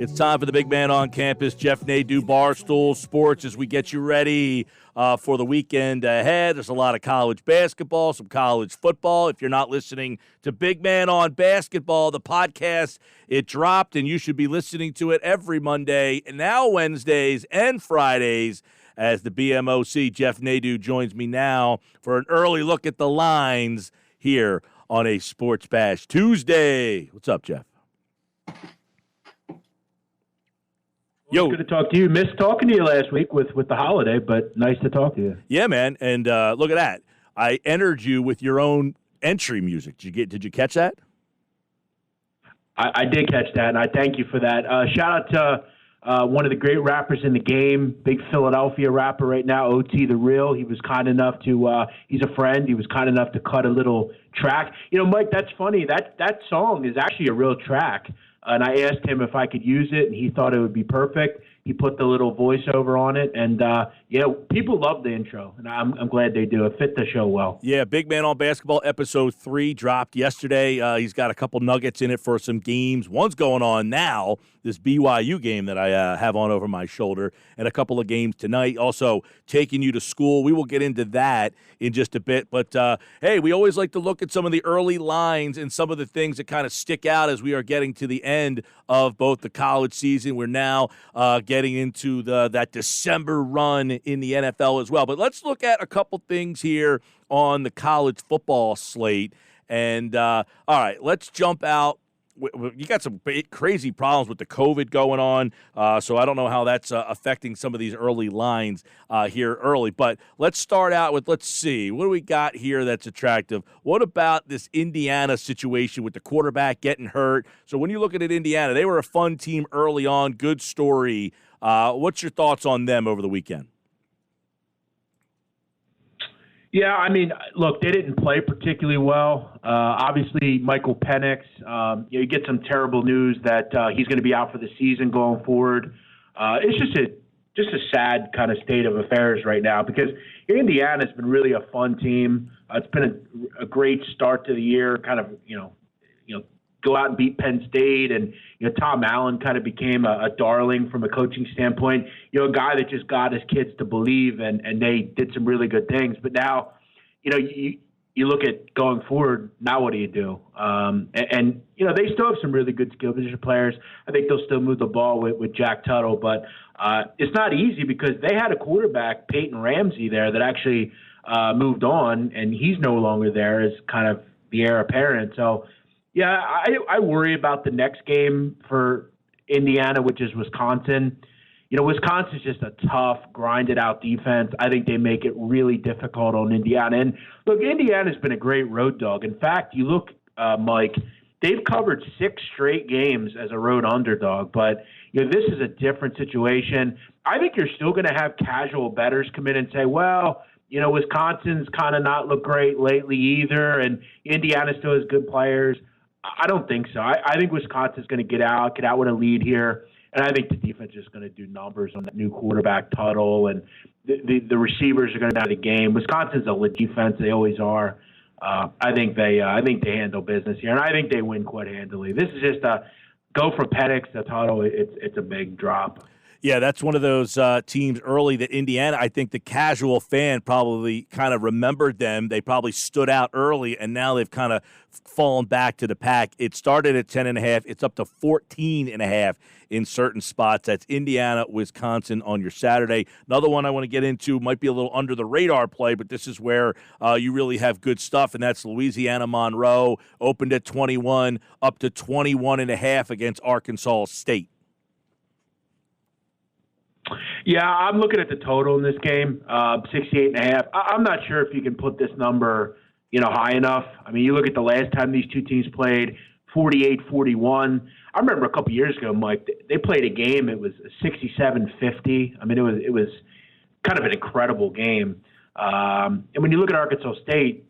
It's time for the big man on campus, Jeff Nadu, Barstool Sports, as we get you ready for the weekend ahead. There's a lot of college basketball, some college football. If you're not listening to Big Man on Basketball, the podcast, it dropped, and you should be listening to it every Monday, and now Wednesdays and Fridays, as the BMOC, Jeff Nadu, joins me now for an early look at the lines here on a Sports Bash Tuesday. What's up, Jeff? Yo, good to talk to you. Missed talking to you last week with the holiday, but nice to talk to you. Yeah, man. And look at that. I entered you with your own entry music. Did you catch that? I did catch that, and I thank you for that. Shout out to one of the great rappers in the game, big Philadelphia rapper right now, OT The Real. He was kind enough to he's a friend. He was kind enough to cut a little track. You know, Mike, that's funny. That song is actually a real track. And I asked him if I could use it, and he thought it would be perfect. He put the little voiceover on it, and people love the intro, and I'm glad they do. It fit the show well. Yeah, Big Man on Basketball episode 3 dropped yesterday. He's got a couple nuggets in it for some games. One's going on now, this BYU game that I have on over my shoulder, and a couple of games tonight. Also, taking you to school. We will get into that in just a bit. But, hey, we always like to look at some of the early lines and some of the things that kind of stick out as we are getting to the end of both the college season. We're now getting into that December run in the NFL as well. But let's look at a couple things here on the college football slate. And, all right, let's jump out. You got some crazy problems with the COVID going on, so I don't know how that's affecting some of these early lines here early. But let's start out with, let's see, what do we got here that's attractive? What about this Indiana situation with the quarterback getting hurt? So when you look at Indiana, they were a fun team early on, good story. What's your thoughts on them over the weekend? Yeah, I mean, look, they didn't play particularly well. Obviously, Michael Penix, you get some terrible news that he's going to be out for the season going forward. It's just a sad kind of state of affairs right now because Indiana's been really a fun team. It's been a great start to the year, kind of, go out and beat Penn State, and Tom Allen kind of became a darling from a coaching standpoint. A guy that just got his kids to believe, and they did some really good things. But now, you look at going forward. Now, what do you do? And they still have some really good skill position players. I think they'll still move the ball with Jack Tuttle, but it's not easy because they had a quarterback, Peyton Ramsey, there that actually moved on, and he's no longer there as kind of the heir apparent. So. Yeah, I worry about the next game for Indiana, which is Wisconsin. Wisconsin's just a tough, grinded-out defense. I think they make it really difficult on Indiana. And, look, Indiana's been a great road dog. In fact, you look, Mike, they've covered 6 straight games as a road underdog. But, this is a different situation. I think you're still going to have casual bettors come in and say, well, Wisconsin's kind of not looked great lately either, and Indiana still has good players. I don't think so. I think Wisconsin's going to get out with a lead here, and I think the defense is going to do numbers on that new quarterback Tuttle, and the receivers are going to have the game. Wisconsin's a legit defense; they always are. I think they handle business here, and I think they win quite handily. This is just a go from Penix to Tuttle. It's a big drop. Yeah, that's one of those teams early that Indiana, I think the casual fan probably kind of remembered them. They probably stood out early, and now they've kind of fallen back to the pack. It started at 10.5. It's up to 14.5 in certain spots. That's Indiana, Wisconsin on your Saturday. Another one I want to get into might be a little under the radar play, but this is where you really have good stuff, and that's Louisiana Monroe, opened at 21, up to 21.5 against Arkansas State. Yeah, I'm looking at the total in this game, 68.5. I'm not sure if you can put this number, high enough. I mean, you look at the last time these two teams played, 48-41. I remember a couple years ago, Mike, they played a game. It was 67-50. I mean, it was kind of an incredible game. And when you look at Arkansas State,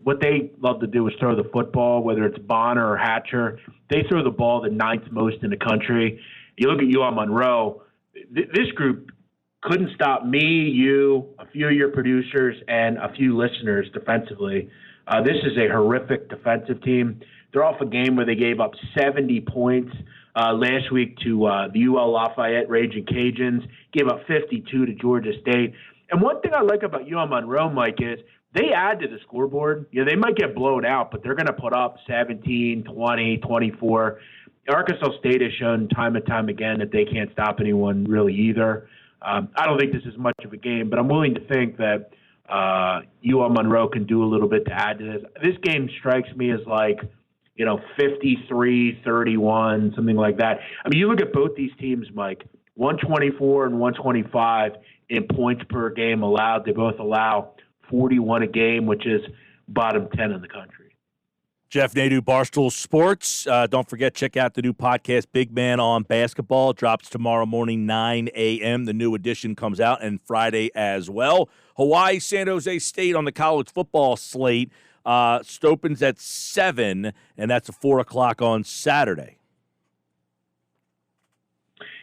what they love to do is throw the football, whether it's Bonner or Hatcher. They throw the ball the 9th most in the country. You look at UL Monroe. This group couldn't stop me, you, a few of your producers, and a few listeners defensively. This is a horrific defensive team. They're off a game where they gave up 70 points last week to the UL Lafayette Raging Cajuns, gave up 52 to Georgia State. And one thing I like about UL Monroe, Mike, is they add to the scoreboard. They might get blown out, but they're going to put up 17, 20, 24. Arkansas State has shown time and time again that they can't stop anyone really either. I don't think this is much of a game, but I'm willing to think that UL Monroe can do a little bit to add to this. This game strikes me as 53-31, something like that. I mean, you look at both these teams, Mike, 124 and 125 in points per game allowed. They both allow 41 a game, which is bottom 10 in the country. Jeff Nadu, Barstool Sports. Don't forget, check out the new podcast, Big Man on Basketball. Drops tomorrow morning, 9 a.m. The new edition comes out, and Friday as well. Hawaii, San Jose State on the college football slate. Opens at 7, and that's at 4 o'clock on Saturday.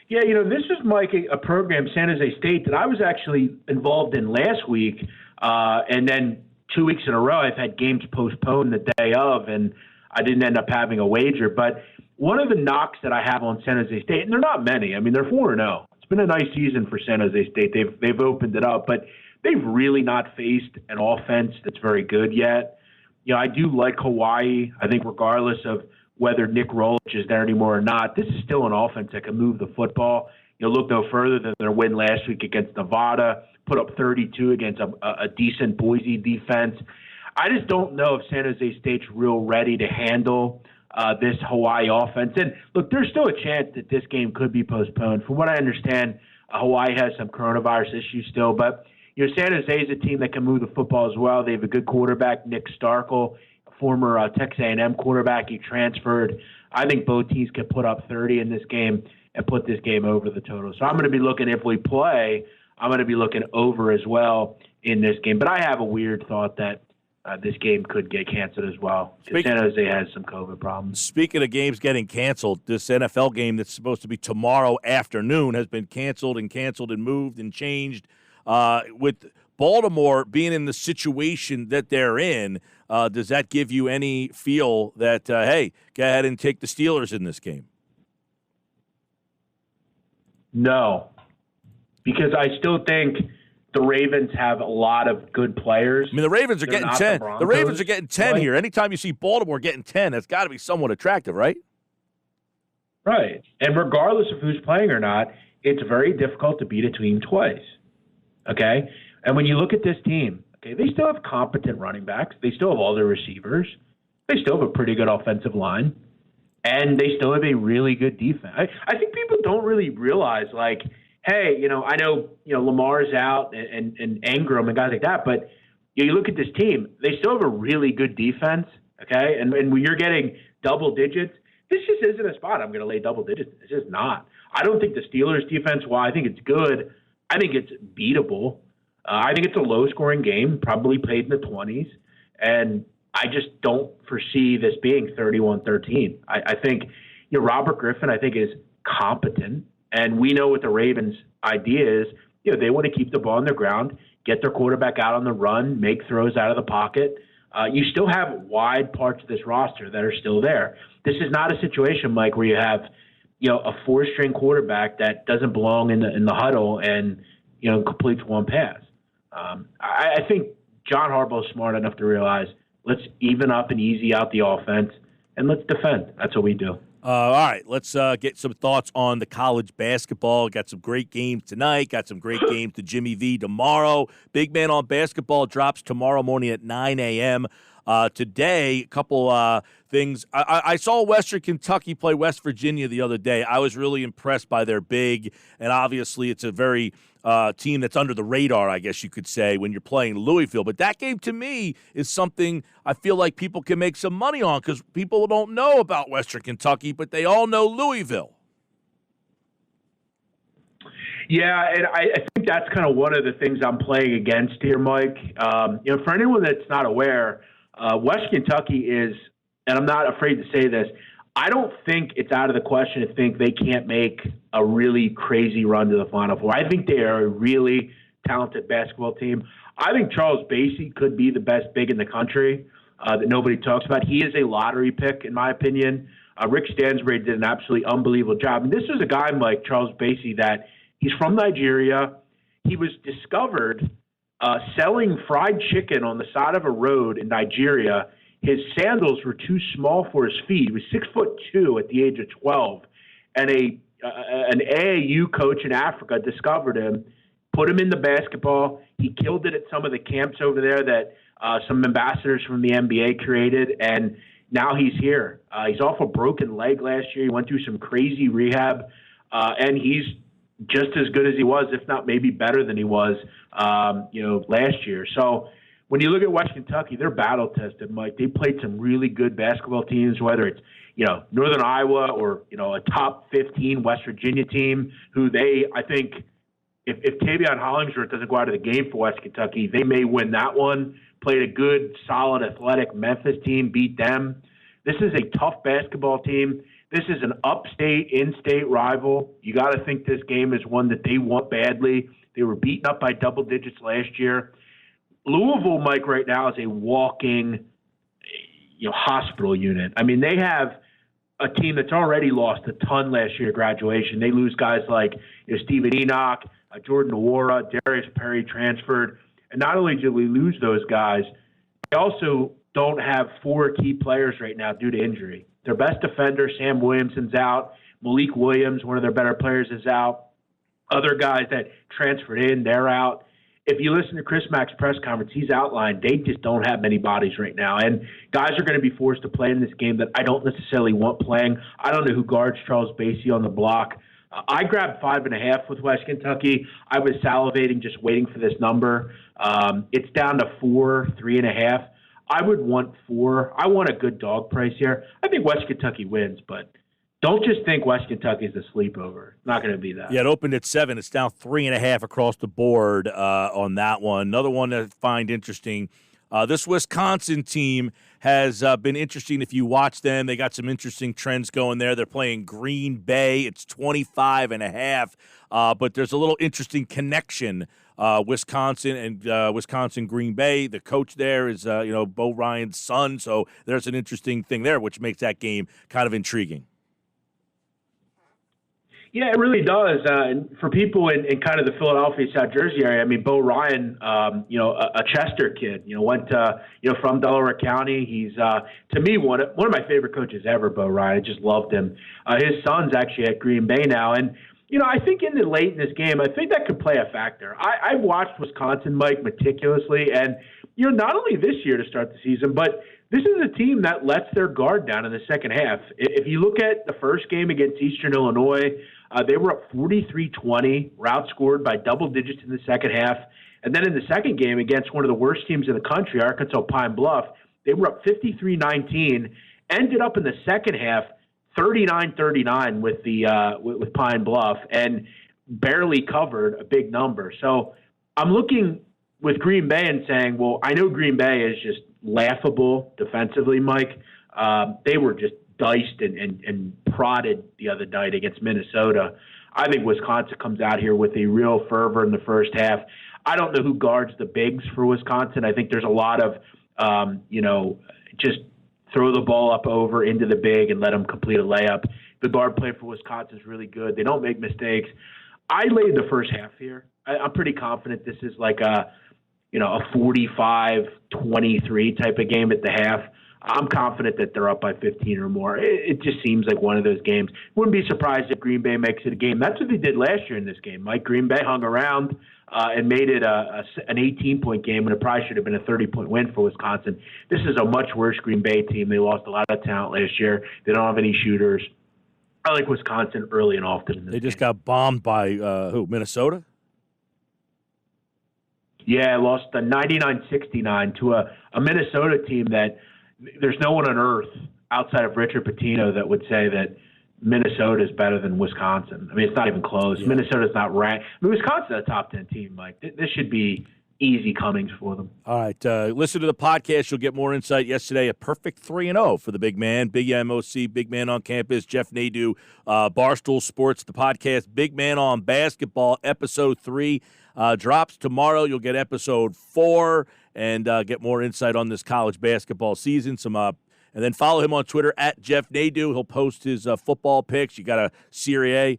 Yeah, this is, Mike, a program, San Jose State, that I was actually involved in last week, and then 2 weeks in a row, I've had games postponed the day of, and I didn't end up having a wager. But one of the knocks that I have on San Jose State, and they're not many. I mean, they're 4-0. It's been a nice season for San Jose State. They've opened it up, but they've really not faced an offense that's very good yet. I do like Hawaii. I think regardless of whether Nick Rolich is there anymore or not, this is still an offense that can move the football. Look no further than their win last week against Nevada, put up 32 against a decent Boise defense. I just don't know if San Jose State's real ready to handle this Hawaii offense. And look, there's still a chance that this game could be postponed. From what I understand, Hawaii has some coronavirus issues still, but San Jose is a team that can move the football as well. They have a good quarterback, Nick Starkel, former Texas A&M quarterback. He transferred. I think both teams can put up 30 in this game and put this game over the total. So I'm going to be looking, if we play, I'm going to be looking over as well in this game. But I have a weird thought that this game could get canceled as well, because San Jose has some COVID problems. Speaking of games getting canceled, this NFL game that's supposed to be tomorrow afternoon has been canceled and moved and changed. With Baltimore being in the situation that they're in, does that give you any feel that, hey, go ahead and take the Steelers in this game? No, because I still think the Ravens have a lot of good players. I mean, the Ravens are getting 10. The Ravens are getting 10 here. Anytime you see Baltimore getting 10, that's got to be somewhat attractive, right? Right. And regardless of who's playing or not, it's very difficult to beat a team twice. Okay? And when you look at this team, okay, they still have competent running backs. They still have all their receivers. They still have a pretty good offensive line. And they still have a really good defense. I think people don't really realize, hey, I know, Lamar's out and Ingram and guys like that, but you look at this team, they still have a really good defense, okay? And when you're getting double digits, this just isn't a spot I'm going to lay double digits. It's just not. I don't think the Steelers' defense, while I think it's good, I think it's beatable. I think it's a low-scoring game, probably played in the 20s, and I just don't foresee this being 31-13. I think, Robert Griffin, I think, is competent, and we know what the Ravens' idea is. They want to keep the ball on the ground, get their quarterback out on the run, make throws out of the pocket. You still have wide parts of this roster that are still there. This is not a situation, Mike, where you have, a four-string quarterback that doesn't belong in the huddle and, completes one pass. I think John Harbaugh is smart enough to realize, let's even up and easy out the offense, and let's defend. That's what we do. All right, let's get some thoughts on the college basketball. Got some great games tonight. Got some great games to Jimmy V tomorrow. Big Man on Basketball drops tomorrow morning at 9 a.m. Today, a couple things. I saw Western Kentucky play West Virginia the other day. I was really impressed by their big, and obviously it's a very team that's under the radar, I guess you could say, when you're playing Louisville. But that game, to me, is something I feel like people can make some money on, because people don't know about Western Kentucky, but they all know Louisville. Yeah, and I think that's kind of one of the things I'm playing against here, Mike. For anyone that's not aware, West Kentucky is, and I'm not afraid to say this, I don't think it's out of the question to think they can't make a really crazy run to the Final Four. I think they are a really talented basketball team. I think Charles Bassey could be the best big in the country that nobody talks about. He is a lottery pick, in my opinion. Rick Stansbury did an absolutely unbelievable job. And this is a guy, Mike, Charles Basie, that he's from Nigeria. He was discovered selling fried chicken on the side of a road in Nigeria. His sandals were too small for his feet. He was 6'2" at the age of 12. And an AAU coach in Africa discovered him, put him into basketball. He killed it at some of the camps over there that some ambassadors from the NBA created, and now he's here. He's off a broken leg last year. He went through some crazy rehab, and he's just as good as he was, if not maybe better than he was, last year. So when you look at West Kentucky, they're battle tested, Mike. They played some really good basketball teams, whether it's Northern Iowa or a top 15 West Virginia team, who I think. If Tavion Hollingsworth doesn't go out of the game for West Kentucky, they may win that one. Played a good, solid, athletic Memphis team, beat them. This is a tough basketball team. This is an upstate, in-state rival. You got to think this game is one that they want badly. They were beaten up by double digits last year. Louisville, Mike, right now is a walking, hospital unit. I mean, they have a team that's already lost a ton last year at graduation. They lose guys like Stephen Enoch, Jordan Nwora, Darius Perry transferred. And not only did we lose those guys, they also don't have 4 key players right now due to injury. Their best defender, Sam Williamson's out. Malik Williams, one of their better players, is out. Other guys that transferred in, they're out. If you listen to Chris Mack's press conference, he's outlined they just don't have many bodies right now. And guys are going to be forced to play in this game that I don't necessarily want playing. I don't know who guards Charles Basie on the block. I grabbed 5.5 with West Kentucky. I was salivating just waiting for this number. It's down to 4, 3.5. I would want 4. I want a good dog price here. I think West Kentucky wins, but don't just think West Kentucky is a sleepover. Not going to be that. Yeah, it opened at 7. It's down 3.5 across the board on that one. Another one that I find interesting, this Wisconsin team has been interesting. If you watch them, they got some interesting trends going there. They're playing Green Bay. It's 25.5, but there's a little interesting connection. Wisconsin and Wisconsin Green Bay. The coach there is Bo Ryan's son, so there's an interesting thing there, which makes that game kind of intriguing. Yeah, it really does. And for people in kind of the Philadelphia, South Jersey area, I mean, Bo Ryan, a Chester kid, went from Delaware County. He's to me one of my favorite coaches ever. Bo Ryan, I just loved him. His son's actually at Green Bay now, and I think in the late in this game, I think that could play a factor. I've watched Wisconsin, Mike, meticulously, and not only this year to start the season, but this is a team that lets their guard down in the second half. If you look at the first game against Eastern Illinois, they were up 43-20, were outscored by double digits in the second half. And then in the second game against one of the worst teams in the country, Arkansas Pine Bluff, they were up 53-19, ended up in the second half 39-39 with Pine Bluff, and barely covered a big number. So I'm looking with Green Bay and saying, well, I know Green Bay is just laughable defensively, Mike. They were just diced and prodded the other night against Minnesota. I think Wisconsin comes out here with a real fervor in the first half. I don't know who guards the bigs for Wisconsin. I think there's a lot of, just throw the ball up over into the big and let them complete a layup. The guard play for Wisconsin is really good. They don't make mistakes. I laid the first half here. I'm pretty confident this is like a 45-23 type of game at the half. I'm confident that they're up by 15 or more. It just seems like one of those games. Wouldn't be surprised if Green Bay makes it a game. That's what they did last year in this game. Mike, Green Bay hung around and made it an 18-point game, and it probably should have been a 30-point win for Wisconsin. This is a much worse Green Bay team. They lost a lot of talent last year. They don't have any shooters. I like Wisconsin early and often in this They just game. got bombed by Minnesota? Yeah, lost 99-69 to a Minnesota team that there's no one on earth outside of Richard Pitino that would say that Minnesota is better than Wisconsin. I mean, it's not even close. Yeah. Minnesota's not ranked. I mean, Wisconsin's a top 10 team, Mike. This should be easy comings for them. All right. Listen to the podcast. You'll get more insight. Yesterday, a perfect 3-0 for the big man. Big MOC, big man on campus, Jeff Nadu, Barstool Sports, the podcast, Big Man on Basketball, episode 3 drops tomorrow. You'll get episode 4 and get more insight on this college basketball season, some And then follow him on Twitter at Jeff Nadu. He'll post his football picks. You got a Serie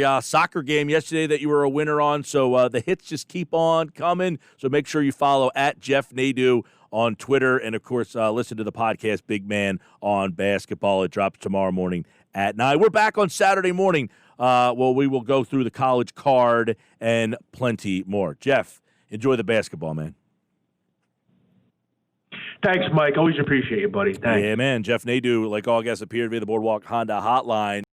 A soccer game yesterday that you were a winner on. So the hits just keep on coming. So make sure you follow at Jeff Nadu on Twitter. And, of course, listen to the podcast Big Man on Basketball. It drops tomorrow morning at 9. We're back on Saturday morning. We will go through the college card and plenty more. Jeff, enjoy the basketball, man. Thanks, Mike. Always appreciate you, buddy. Thanks. Yeah, man. Jeff Nadu, like all guests, appeared via the Boardwalk Honda hotline.